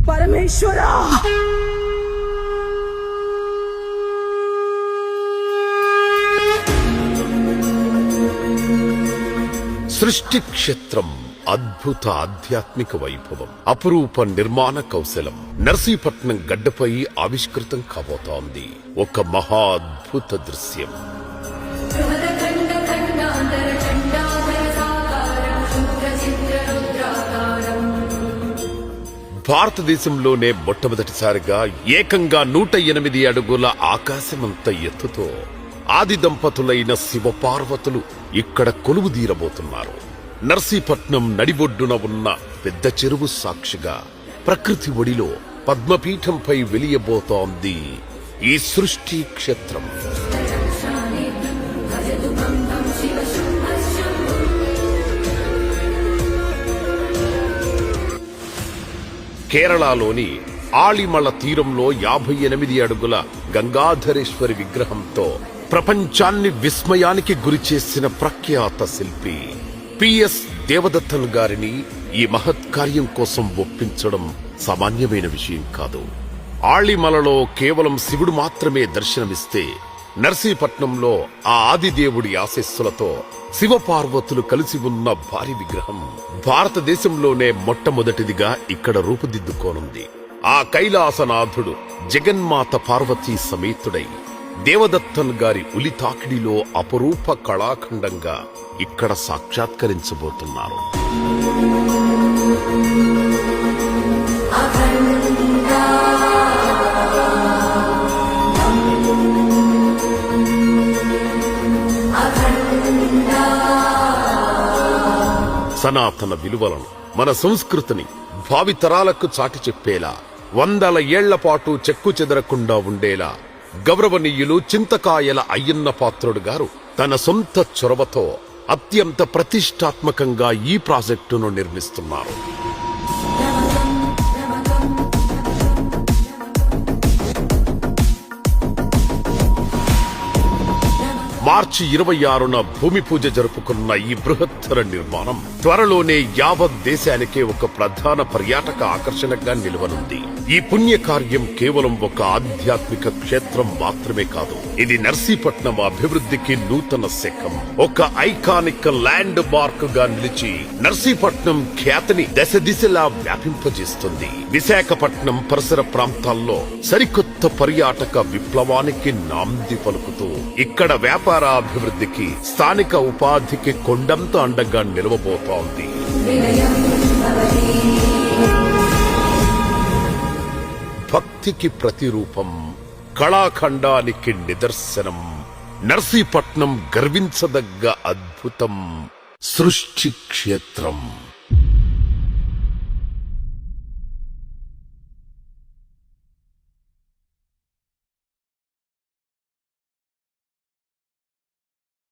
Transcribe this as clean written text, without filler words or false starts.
పరమేశ్వరా! సృష్టి క్షేత్రం అద్భుత ఆధ్యాత్మిక వైభవం, అపురూప నిర్మాణ కౌశలం నర్సీపట్నం గడ్డపై ఆవిష్కృతం కాబోతోంది. ఒక మహా అద్భుత దృశ్యం. భారతదేశంలోనే మొట్టమొదటిసారిగా ఏకంగా 108 అడుగుల ఆకాశమంత ఎత్తుతో ఆది దంపతులైన శివపార్వతులు ఇక్కడ కొలువుదీరబోతున్నారు. నర్సీపట్నం నడిబొడ్డున ఉన్న పెద్ద చెరువు సాక్షిగా ప్రకృతి ఒడిలో పద్మపీఠంపై వెలియబోతోంది ఈ సృష్టి క్షేత్రం. కేరళలోని ఆళిమళ తీరంలో 58 అడుగుల గంగాధరేశ్వరి విగ్రహంతో ప్రపంచాన్ని విస్మయానికి గురిచేసిన ప్రఖ్యాత శిల్పి పిఎస్ దేవదత్తన్ గారిని ఈ మహత్కార్యం కోసం ఒప్పించడం సామాన్యమైన విషయం కాదు. ఆళిమలలో కేవలం శివుడు మాత్రమే దర్శనమిస్తే నర్సీపట్నంలో ఆ ఆదిదేవుడి ఆశీస్సులతో శివపార్వతులు కలిసి ఉన్న భారీ విగ్రహం భారతదేశంలోనే మొట్టమొదటిదిగా ఇక్కడ రూపుదిద్దుకోనుంది. ఆ కైలాసనాథుడు జగన్మాత పార్వతీ సమేతుడై దేవదత్తన్ గారి ఉలి తాకిడిలో అపరూప కళాఖండంగా ఇక్కడ సాక్షాత్కరించబోతున్నారు. సనాతన విలువలను, మన సంస్కృతిని భావితరాలకు చాటి చెప్పేలా, 100 ఏళ్ల పాటు చెక్కు చెదరకుండా ఉండేలా గౌరవనీయులు చింతకాయల అయ్యన్న పాత్రుడు గారు తన సొంత చొరవతో అత్యంత ప్రతిష్టాత్మకంగా ఈ ప్రాజెక్టును నిర్మిస్తున్నారు. మార్చి 26న భూమి పూజ జరుపుకున్న ఈ బృహత్తర నిర్మాణం త్వరలోనే యావత్ దేశానికే ఒక ప్రధాన పర్యాటక ఆకర్షణగా నిలవనుంది. ఈ పుణ్య కార్యం కేవలం ఒక ఆధ్యాత్మిక క్షేత్రం మాత్రమే కాదు, ఇది నర్సీపట్నం అభివృద్ధికి నూతన శకం. ఒక ఐకానిక్ ల్యాండ్ మార్క్ గా నిలిచి నర్సీపట్నం ఖ్యాతిని దశ దిశలా వ్యాపింపజేస్తుంది. విశాఖపట్నం పరిసర ప్రాంతాల్లో సరికొత్త పర్యాటక విప్లవానికి నాంది పలుకుతూ ఇక్కడ వ్యాపారాభివృద్ధికి, స్థానిక ఉపాధికి కొండంత అండగా నిలవబోతోంది. భక్తికి ప్రతిరూపం, కళాఖండానికి నిదర్శనం, నర్సీపట్నం గర్వించదగ్గ అద్భుతం, సృష్టి క్షేత్రం.